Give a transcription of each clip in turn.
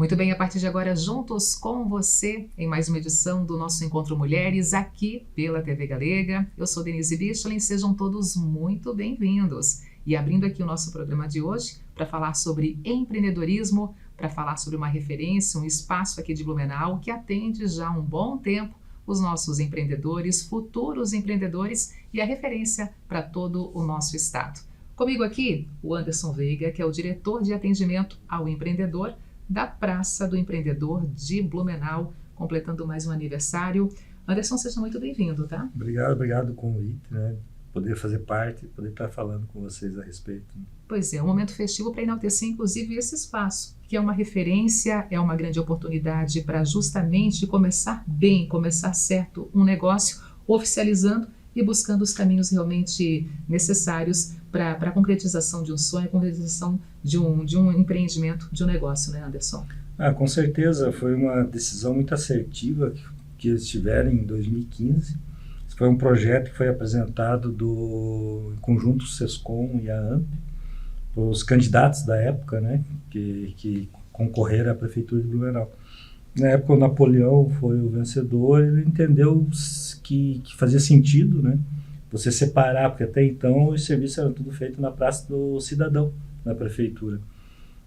Muito bem, a partir de agora, juntos com você, em mais uma edição do nosso Encontro Mulheres, aqui pela TV Galega. Eu sou Denise Bicholin, sejam todos muito bem-vindos. E abrindo aqui o nosso programa de hoje, para falar sobre empreendedorismo, para falar sobre uma referência, um espaço aqui de Blumenau, que atende já há um bom tempo os nossos empreendedores, futuros empreendedores e a referência para todo o nosso estado. Comigo aqui, o Anderson Veiga, que é o diretor de atendimento ao empreendedor da Praça do Empreendedor de Blumenau, completando mais um aniversário. Anderson, seja muito bem-vindo, tá? Obrigado do convite, né? Poder fazer parte, poder estar falando com vocês a respeito. Pois é, um momento festivo para enaltecer, inclusive, esse espaço, que é uma referência, é uma grande oportunidade para justamente começar bem, começar certo um negócio, oficializando e buscando os caminhos realmente necessários para a concretização de um sonho, a concretização de um empreendimento, de um negócio, né, Anderson? Com certeza, foi uma decisão muito assertiva que eles tiveram em 2015. Foi um projeto que foi apresentado do conjunto Sescom e a AMP, os candidatos da época, né, que concorreram à Prefeitura de Blumenau. Na época, o Napoleão foi o vencedor, ele entendeu que fazia sentido, né, você separar, porque até então os serviços eram tudo feito na Praça do Cidadão, na Prefeitura.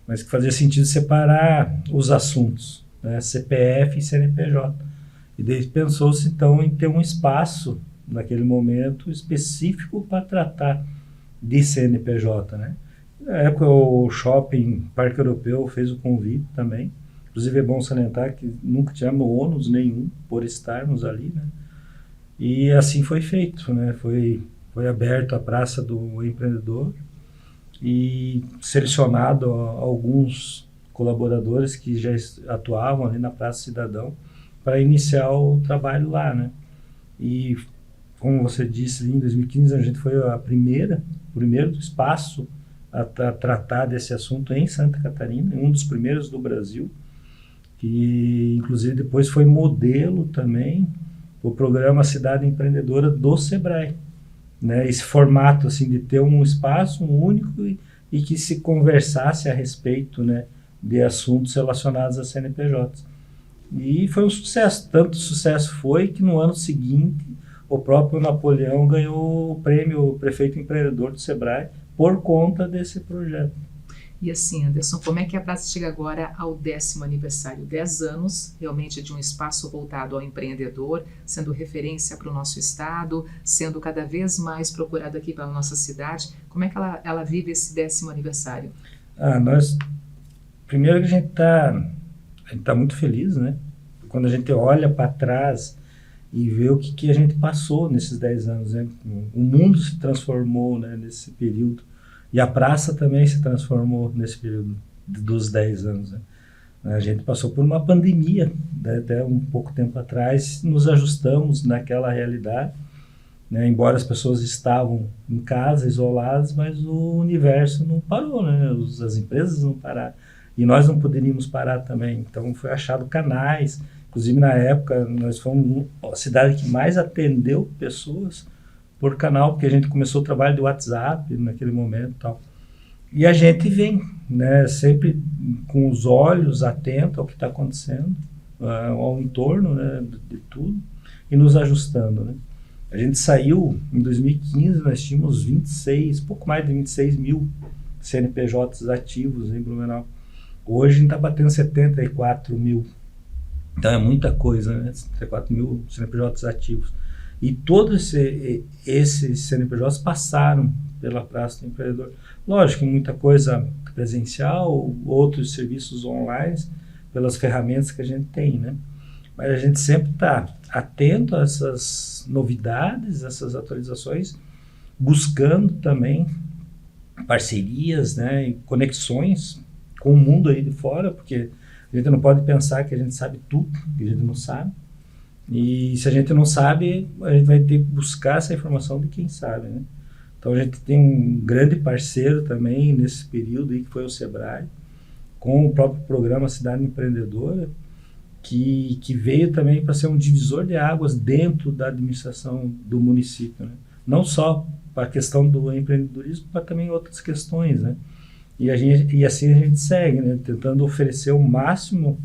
Mas que fazia sentido separar os assuntos, né, CPF e CNPJ. E daí pensou-se, então, em ter um espaço, naquele momento, específico para tratar de CNPJ, né? Na época, o Shopping Parque Europeu fez o convite também. Inclusive, é bom salientar que nunca tivemos ônus nenhum por estarmos ali, né? E assim foi feito, né? Foi aberto a Praça do Empreendedor e selecionado alguns colaboradores que já atuavam ali na Praça Cidadão para iniciar o trabalho lá, né? E, como você disse, em 2015 a gente foi o primeiro espaço a tratar desse assunto em Santa Catarina, um dos primeiros do Brasil, que inclusive depois foi modelo também o programa Cidade Empreendedora do Sebrae, né? Esse formato assim de ter um espaço único e que se conversasse a respeito, né, de assuntos relacionados a CNPJs. E foi um sucesso, tanto sucesso foi que no ano seguinte o próprio Napoleão ganhou o prêmio Prefeito Empreendedor do Sebrae por conta desse projeto. E assim, Anderson, como é que a praça chega agora ao 10º aniversário? 10 anos realmente de um espaço voltado ao empreendedor, sendo referência para o nosso estado, sendo cada vez mais procurado aqui para a nossa cidade. Como é que ela vive esse 10º aniversário? Primeiro que a gente está muito feliz, né? Quando a gente olha para trás e vê o que a gente passou nesses 10 anos, né? O mundo se transformou, né, nesse período, e a praça também se transformou nesse período dos 10 anos, né? A gente passou por uma pandemia, né? Até um pouco tempo atrás, nos ajustamos naquela realidade, né? Embora as pessoas estavam em casa, isoladas, mas o universo não parou, né? As empresas não pararam. E nós não poderíamos parar também, então foi achado canais, inclusive na época nós fomos a cidade que mais atendeu pessoas por canal, porque a gente começou o trabalho do WhatsApp naquele momento e tal. E a gente vem, né, sempre com os olhos atentos ao que está acontecendo, ao entorno, né, de tudo, e nos ajustando, né. A gente saiu, em 2015, nós tínhamos pouco mais de 26 mil CNPJs ativos em Blumenau. Hoje a gente está batendo 74 mil. Então é muita coisa, né? 74 mil CNPJs ativos. E todos esses CNPJs passaram pela Praça do Empreendedor. Lógico, muita coisa presencial, outros serviços online, pelas ferramentas que a gente tem, né? Mas a gente sempre está atento a essas novidades, essas atualizações, buscando também parcerias, né, e conexões com o mundo aí de fora, porque a gente não pode pensar que a gente sabe tudo, que a gente não sabe. E se a gente não sabe, a gente vai ter que buscar essa informação de quem sabe, né? Então a gente tem um grande parceiro também nesse período aí, que foi o Sebrae, com o próprio programa Cidade Empreendedora, que veio também para ser um divisor de águas dentro da administração do município, né? Não só para a questão do empreendedorismo, mas também outras questões, né? E assim a gente segue, né? Tentando oferecer o máximo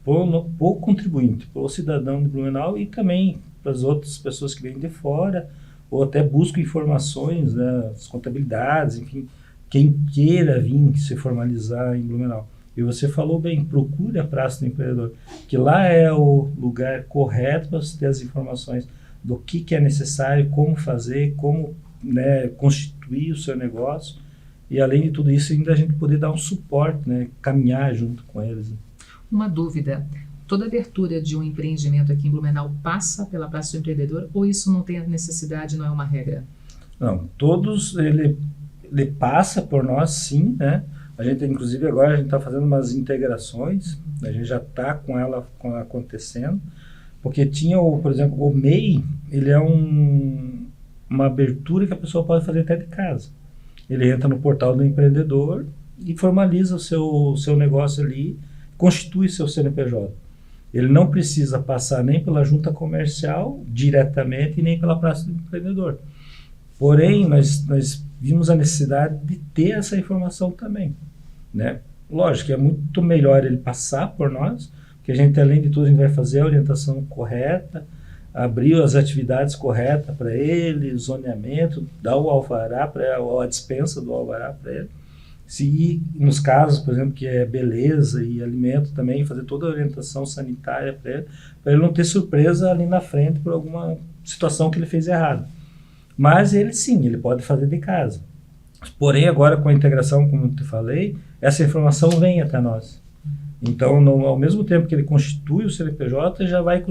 para o contribuinte, para o cidadão de Blumenau e também para as outras pessoas que vêm de fora, ou até buscam informações, né, as contabilidades, enfim, quem queira vir se formalizar em Blumenau. E você falou bem, procure a Praça do Empreendedor, que lá é o lugar correto para você ter as informações do que é necessário, como fazer, como, né, constituir o seu negócio. E além de tudo isso, ainda a gente poder dar um suporte, né, caminhar junto com eles. Uma dúvida, toda abertura de um empreendimento aqui em Blumenau passa pela Praça do Empreendedor ou isso não tem necessidade, não é uma regra? Não, todos, ele passa por nós sim, né? A gente, inclusive, agora a gente está fazendo umas integrações, a gente já está com ela acontecendo, porque tinha, por exemplo, o MEI, ele é uma abertura que a pessoa pode fazer até de casa. Ele entra no portal do empreendedor e formaliza o seu negócio ali, constitui seu CNPJ. Ele não precisa passar nem pela junta comercial diretamente e nem pela Praça do Empreendedor. Porém, nós vimos a necessidade de ter essa informação também, né? Lógico que é muito melhor ele passar por nós, porque a gente, além de tudo, a gente vai fazer a orientação correta, abrir as atividades corretas para ele, zoneamento, dar o alvará para a dispensa do alvará para ele. Se nos casos, por exemplo, que é beleza e alimento também, fazer toda a orientação sanitária para ele não ter surpresa ali na frente por alguma situação que ele fez errado. Mas ele sim, ele pode fazer de casa. Porém, agora com a integração, como eu te falei, essa informação vem até nós. Então, ao mesmo tempo que ele constitui o CNPJ, ele já vai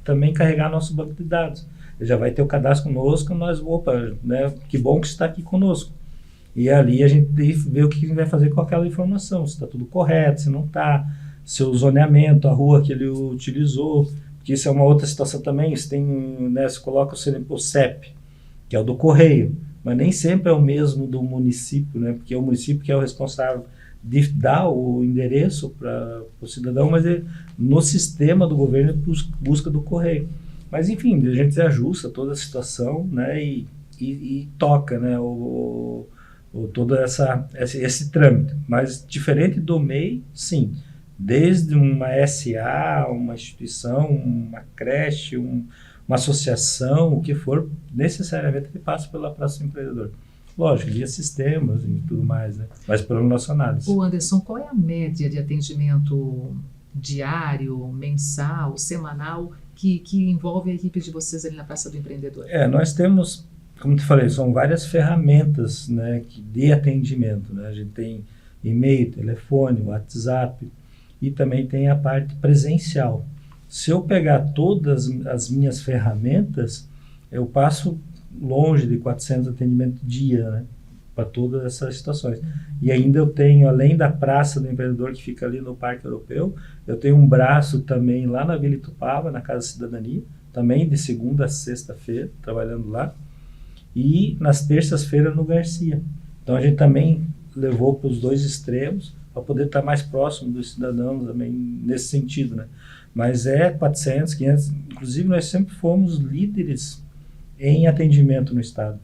também carregar nosso banco de dados. Ele já vai ter o cadastro conosco, nós, opa, né, que bom que você está aqui conosco. E ali a gente vê o que a gente vai fazer com aquela informação, se está tudo correto, se não está, seu zoneamento, a rua que ele utilizou, porque isso é uma outra situação também, você tem, né, você coloca o CEP, que é o do correio, mas nem sempre é o mesmo do município, né, porque é o município que é o responsável de dar o endereço para o cidadão, mas no sistema do governo busca do correio. Mas enfim, a gente ajusta toda a situação, né, e toca, né, todo esse trâmite. Mas diferente do MEI, sim, desde uma SA, uma instituição, uma creche, uma associação, o que for, necessariamente ele passa pela Praça do Empreendedor. Lógico, via sistemas e tudo mais, né? Mas pelo nosso análise. Ô Anderson, qual é a média de atendimento diário, mensal, semanal, que envolve a equipe de vocês ali na Praça do Empreendedor? Nós temos, como te falei, são várias ferramentas, né, de atendimento, né? A gente tem e-mail, telefone, WhatsApp e também tem a parte presencial. Se eu pegar todas as minhas ferramentas, eu passo longe de 400 atendimentos dia, né, para todas essas situações. E ainda eu tenho, além da Praça do Empreendedor, que fica ali no Parque Europeu, eu tenho um braço também lá na Vila Itupava, na Casa Cidadania, também de segunda a sexta-feira, trabalhando lá, e nas terças-feiras no Garcia. Então a gente também levou para os dois extremos, para poder estar mais próximo dos cidadãos também nesse sentido, né? Mas 400, 500, inclusive nós sempre fomos líderes em atendimento no estado.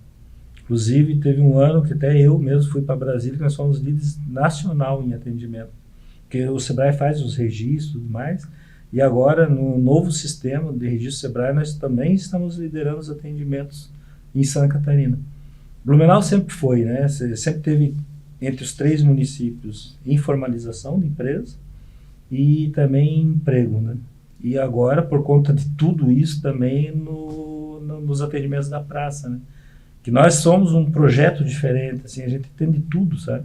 Inclusive teve um ano que até eu mesmo fui para Brasília, que nós fomos líderes nacional em atendimento, porque o Sebrae faz os registros e tudo mais, e agora no novo sistema de registro Sebrae nós também estamos liderando os atendimentos em Santa Catarina. Blumenau sempre foi, né? Sempre teve entre os 3 municípios informalização de empresa e também emprego, né? E agora, por conta de tudo isso, também nos atendimentos da praça, né? Que nós somos um projeto diferente, assim, a gente tem de tudo, sabe?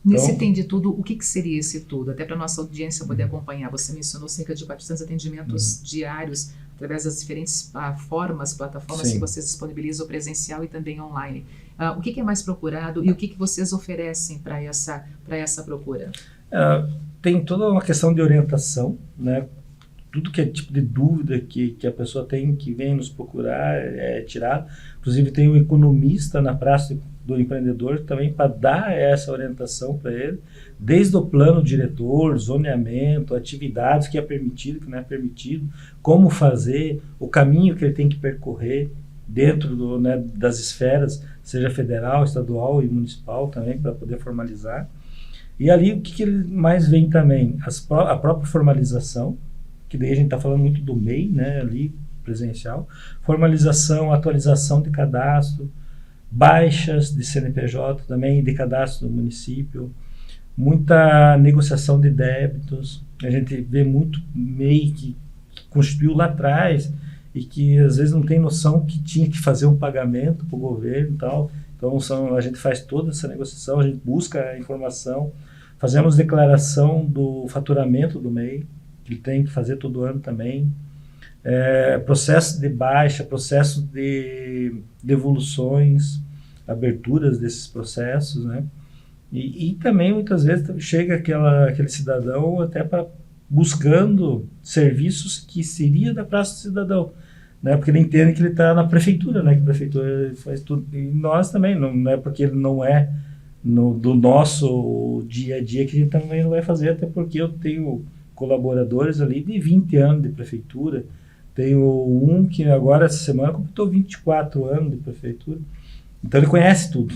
Nesse tem de tudo, o que seria esse tudo? Até para a nossa audiência poder acompanhar. Você mencionou cerca de 400 atendimentos diários, através das diferentes plataformas Sim. que vocês disponibilizam, presencial e também online. O que é mais procurado e o que vocês oferecem para essa procura? Tem toda uma questão de orientação, né? Tudo que é tipo de dúvida que a pessoa tem, que vem nos procurar, é tirado. Inclusive tem um economista na Praça do Empreendedor também para dar essa orientação para ele, desde o plano diretor, zoneamento, atividades que é permitido, que não é permitido, como fazer, o caminho que ele tem que percorrer dentro das esferas, seja federal, estadual e municipal também, para poder formalizar. E ali o que ele mais vem também? A própria formalização, que daí a gente está falando muito do MEI, né, ali presencial, formalização, atualização de cadastro, baixas de CNPJ também, de cadastro do município, muita negociação de débitos. A gente vê muito MEI que constituiu lá atrás e que às vezes não tem noção que tinha que fazer um pagamento para o governo e tal. Então a gente faz toda essa negociação, a gente busca a informação, fazemos declaração do faturamento do MEI, que ele tem que fazer todo ano também. Processo de baixa, processo de devoluções, aberturas desses processos, né? E também muitas vezes chega aquele cidadão até buscando serviços que seria da Praça do Cidadão, né? Porque ele entende que ele está na prefeitura, né? Que a prefeitura faz tudo. E nós também, não é porque ele não é do nosso dia a dia que a gente também não vai fazer, até porque eu tenho colaboradores ali de 20 anos de prefeitura. Tenho um que agora, essa semana, completou 24 anos de prefeitura. Então, ele conhece tudo.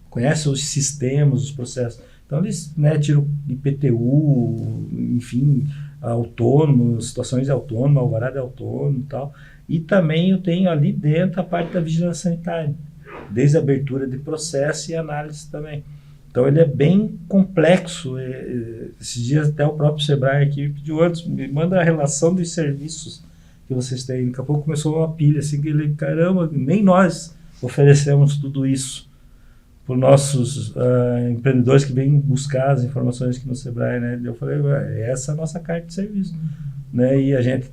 Conhece os sistemas, os processos. Então, eles, né, tiram IPTU, enfim, autônomo, situações de autônomo, alvará de autônomo e tal. E também eu tenho ali dentro a parte da vigilância sanitária, desde a abertura de processo e análise também. Então, ele é bem complexo. Esses dias até o próprio Sebrae aqui pediu antes, me manda a relação dos serviços que vocês têm. Daqui a pouco começou uma pilha, assim, que ele, caramba, nem nós oferecemos tudo isso para os nossos empreendedores que vêm buscar as informações aqui no Sebrae, né? Eu falei, essa é a nossa carta de serviço, né? E a gente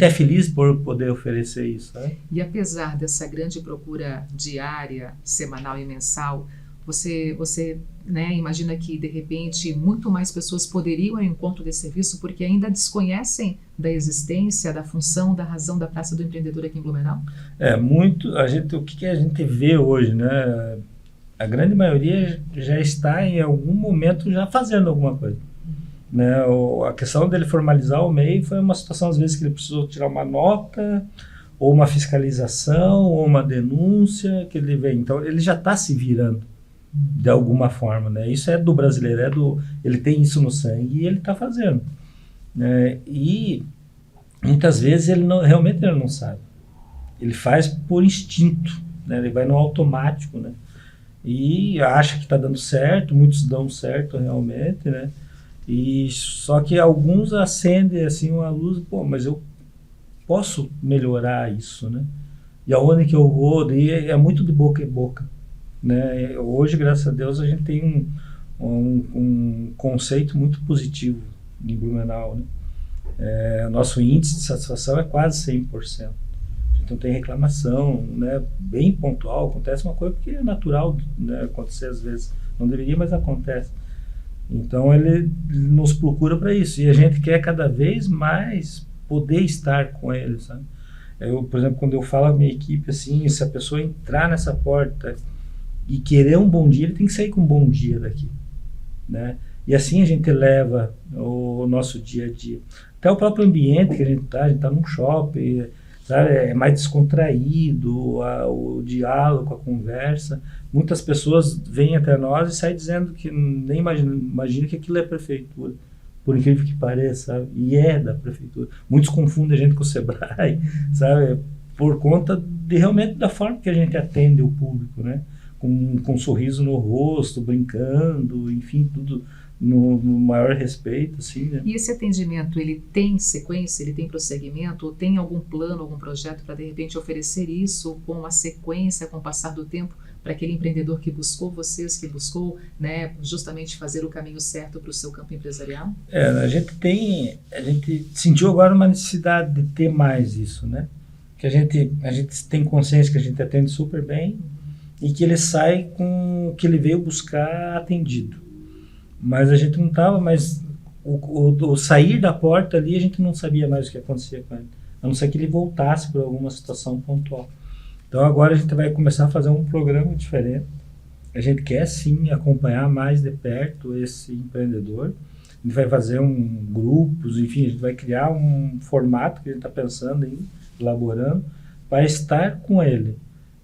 é feliz por poder oferecer isso, né? E apesar dessa grande procura diária, semanal e mensal, você né, imagina que, de repente, muito mais pessoas poderiam ao encontro desse serviço porque ainda desconhecem da existência, da função, da razão da Praça do Empreendedor aqui em Blumenau? O que a gente vê hoje, né? A grande maioria já está em algum momento já fazendo alguma coisa. Né? A questão dele formalizar o MEI foi uma situação, às vezes, que ele precisou tirar uma nota, ou uma fiscalização, ou uma denúncia, que ele vem. Então, ele já está se virando de alguma forma, né? Isso é do brasileiro, ele tem isso no sangue e ele está fazendo, né? E muitas vezes realmente ele não sabe, ele faz por instinto, né? Ele vai no automático, né? E acha que está dando certo, muitos dão certo realmente, né? E só que alguns acendem assim uma luz, mas eu posso melhorar isso, né? E aonde que eu vou? E é muito de boca em boca. Né? Hoje, graças a Deus, a gente tem um conceito muito positivo em Blumenau, né? Nosso índice de satisfação é quase 100%. A gente não tem reclamação, né? Bem pontual, acontece uma coisa porque é natural, né, acontecer às vezes. Não deveria, mas acontece. Então, ele nos procura para isso. E a gente quer cada vez mais poder estar com ele, sabe? Por exemplo, quando eu falo à minha equipe, assim, se a pessoa entrar nessa porta e querer um bom dia, ele tem que sair com um bom dia daqui, né? E assim a gente leva o nosso dia a dia. Até o próprio ambiente que a gente está num shopping, sabe? É mais descontraído, o diálogo, a conversa. Muitas pessoas vêm até nós e saem dizendo que nem imagina que aquilo é prefeitura, por incrível que pareça, sabe? E é da prefeitura. Muitos confundem a gente com o Sebrae, sabe? Por conta realmente da forma que a gente atende o público, né? Com um sorriso no rosto, brincando, enfim, tudo no maior respeito, assim, né? E esse atendimento, ele tem sequência, ele tem prosseguimento, ou tem algum plano, algum projeto para, de repente, oferecer isso com a sequência, com o passar do tempo, para aquele empreendedor que buscou vocês, que buscou, né, justamente fazer o caminho certo para o seu campo empresarial? A gente sentiu agora uma necessidade de ter mais isso, né? Que a gente tem consciência que a gente atende super bem, e que ele sai com o que ele veio buscar atendido. Mas a gente não estava mais... O sair da porta ali, a gente não sabia mais o que acontecia com ele. A não ser que ele voltasse por alguma situação pontual. Então agora a gente vai começar a fazer um programa diferente. A gente quer sim acompanhar mais de perto esse empreendedor. A gente vai fazer grupos, enfim, a gente vai criar um formato que a gente está pensando em, elaborando, para estar com ele.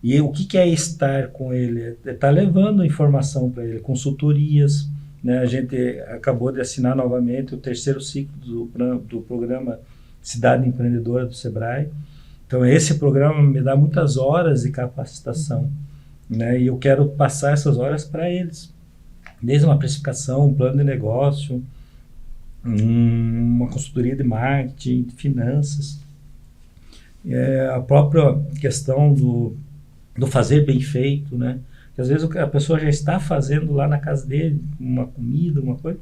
E o que é estar com ele? É estar levando informação para ele, consultorias, né? A gente acabou de assinar novamente o 3º ciclo do programa Cidade Empreendedora do Sebrae. Então, esse programa me dá muitas horas de capacitação, né? E eu quero passar essas horas para eles. Desde uma precificação, um plano de negócio, uma consultoria de marketing, de finanças. A própria questão do fazer bem feito, né? Que às vezes a pessoa já está fazendo lá na casa dele uma comida, uma coisa,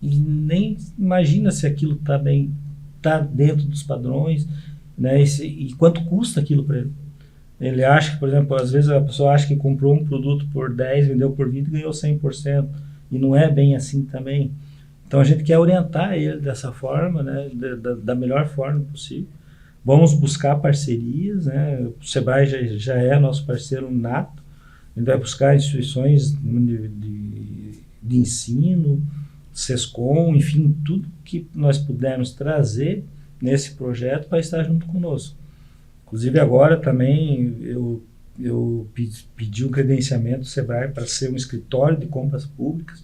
e nem imagina se aquilo está bem, está dentro dos padrões, né? E quanto custa aquilo para ele. Ele acha que, por exemplo, às vezes a pessoa acha que comprou um produto por 10, vendeu por 20 e ganhou 100%, e não é bem assim também. Então a gente quer orientar ele dessa forma, né? Da melhor forma possível. Vamos buscar parcerias, né? O Sebrae já é nosso parceiro nato. A gente vai buscar instituições de ensino, SESCOM, enfim, tudo que nós pudermos trazer nesse projeto para estar junto conosco. Inclusive agora também eu pedi um credenciamento do Sebrae para ser um escritório de compras públicas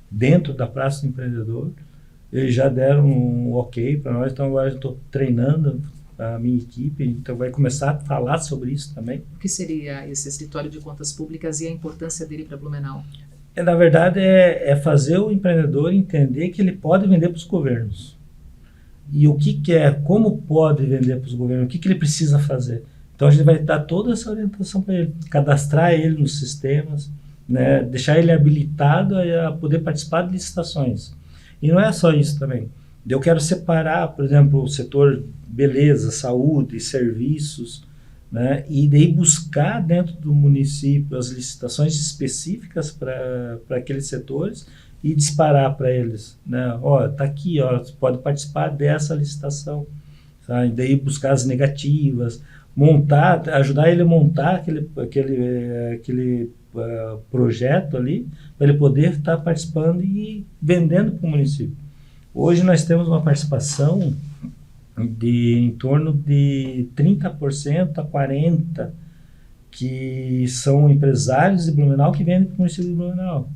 dentro da Praça do Empreendedor. Eles já deram um ok para nós, então agora eu estou treinando a minha equipe, então vai começar a falar sobre isso também. O que seria esse escritório de contas públicas e a importância dele para Blumenau? Na verdade, é fazer o empreendedor entender que ele pode vender para os governos. E o que é, como pode vender para os governos, o que ele precisa fazer. Então a gente vai dar toda essa orientação para ele, cadastrar ele nos sistemas, né, deixar ele habilitado a poder participar de licitações. E não é só isso também. Eu quero separar, por exemplo, o setor beleza, saúde, serviços, né? E daí buscar dentro do município as licitações específicas para aqueles setores e disparar para eles, né? Ó, tá aqui, ó, você pode participar dessa licitação, tá? E daí buscar as negativas, montar, ajudar ele a montar aquele projeto ali, para ele poder estar participando e vendendo para o município. Hoje nós temos uma participação em torno de 30% a 40% que são empresários de Blumenau que vendem para o município de Blumenau,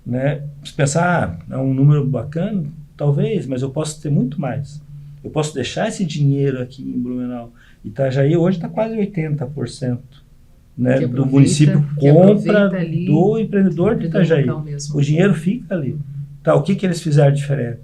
né? Se pensar, é um número bacana, talvez, mas eu posso ter muito mais. Eu posso deixar esse dinheiro aqui em Blumenau. Itajaí hoje está quase 80%, né, do município compra do empreendedor de Itajaí. O dinheiro fica ali. Tá, o que eles fizeram diferente?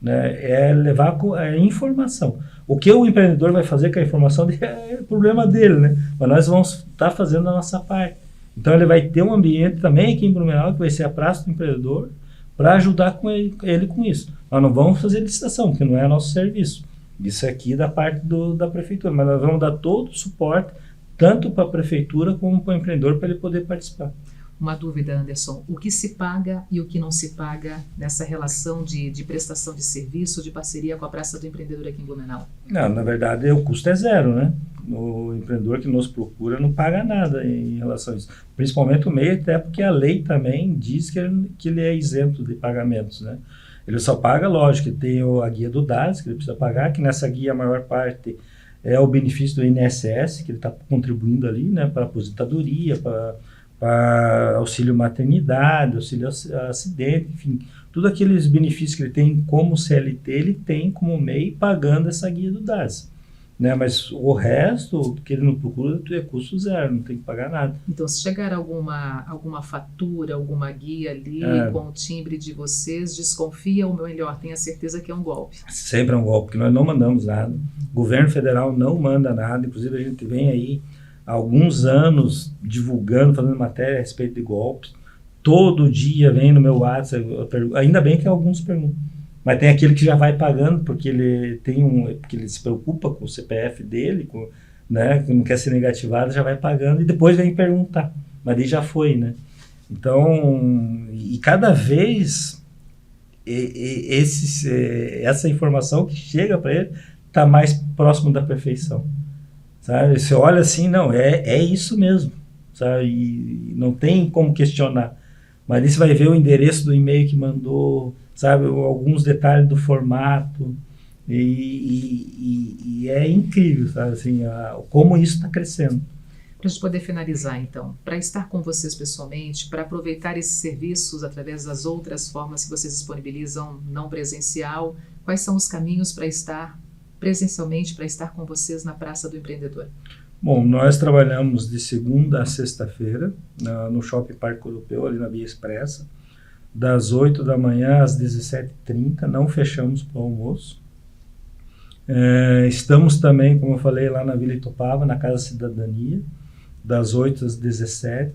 Né, é levar a informação. O que o empreendedor vai fazer com a informação é problema dele, né? Mas nós vamos estar fazendo a nossa parte. Então ele vai ter um ambiente também aqui em Blumenau, que vai ser a Praça do Empreendedor, para ajudar ele com isso. Nós não vamos fazer licitação, porque não é nosso serviço. Isso aqui é da parte da prefeitura, mas nós vamos dar todo o suporte, tanto para a prefeitura como para o empreendedor, para ele poder participar. Uma dúvida, Anderson, o que se paga e o que não se paga nessa relação de prestação de serviço, de parceria com a Praça do Empreendedor aqui em Blumenau? Não, na verdade, o custo é zero, né? O empreendedor que nos procura não paga nada em relação a isso. Principalmente o MEI, até porque a lei também diz que ele é isento de pagamentos, né? Ele só paga, lógico, que tem a guia do DAS, que ele precisa pagar, que nessa guia a maior parte é o benefício do INSS, que ele está contribuindo ali, né? Para aposentadoria, para auxílio maternidade, auxílio acidente, enfim, todos aqueles benefícios que ele tem como CLT, ele tem como MEI pagando essa guia do DAS, né? Mas o resto que ele não procura é custo zero, não tem que pagar nada. Então, se chegar alguma fatura, alguma guia ali com o timbre de vocês, desconfia ou melhor, tenha certeza que é um golpe? Sempre é um golpe, porque nós não mandamos nada. O governo federal não manda nada, inclusive a gente vem aí há alguns anos divulgando, fazendo matéria a respeito de golpes. Todo dia vem no meu WhatsApp, ainda bem que alguns perguntam, mas tem aquele que já vai pagando porque ele porque ele se preocupa com o CPF dele, né, que não quer ser negativado, já vai pagando e depois vem perguntar, mas ele já foi, né? Então, e cada vez essa informação que chega para ele está mais próximo da perfeição. Sabe? Você olha assim, não, é isso mesmo, sabe? E não tem como questionar. Mas aí você vai ver o endereço do e-mail que mandou, sabe? Alguns detalhes do formato. E é incrível, sabe? Assim, como isso está crescendo. Para a gente poder finalizar, então, para estar com vocês pessoalmente, para aproveitar esses serviços através das outras formas que vocês disponibilizam não presencial, quais são os caminhos para estar presencialmente, para estar com vocês na Praça do Empreendedor? Bom, nós trabalhamos de segunda a sexta-feira no Shopping Parque Europeu, ali na Via Expressa, das 8 da manhã às 17h30, não fechamos para o almoço. Estamos também, como eu falei, lá na Vila Itopava, na Casa Cidadania, das 8 às 17h,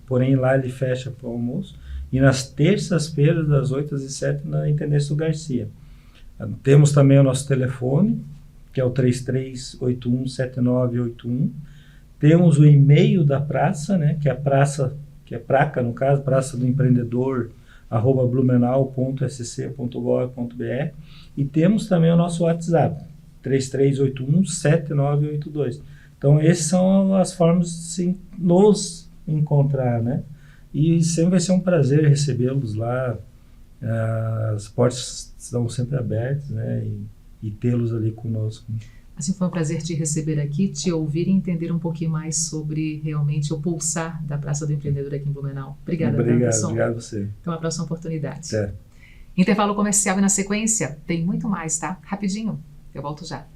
porém lá ele fecha para o almoço. E nas terças-feiras, das 8 às 17h, na Intendência do Garcia. Temos também o nosso telefone, que é o 33817981. Temos o e-mail da praça, né, que é a praça, que é Praca, no caso, Praça do Empreendedor, @blumenau.sc.gov.br, e temos também o nosso WhatsApp, 33817982. Então, essas são as formas de se nos encontrar, né? E sempre vai ser um prazer recebê-los lá. As portas estão sempre abertas, né? E tê-los ali conosco. Assim, foi um prazer te receber aqui, te ouvir e entender um pouquinho mais sobre realmente o pulsar da Praça do Empreendedor aqui em Blumenau. Obrigada, Anderson. Obrigado a você. Até uma próxima oportunidade. Certo. Intervalo comercial e na sequência tem muito mais, tá? Rapidinho, eu volto já.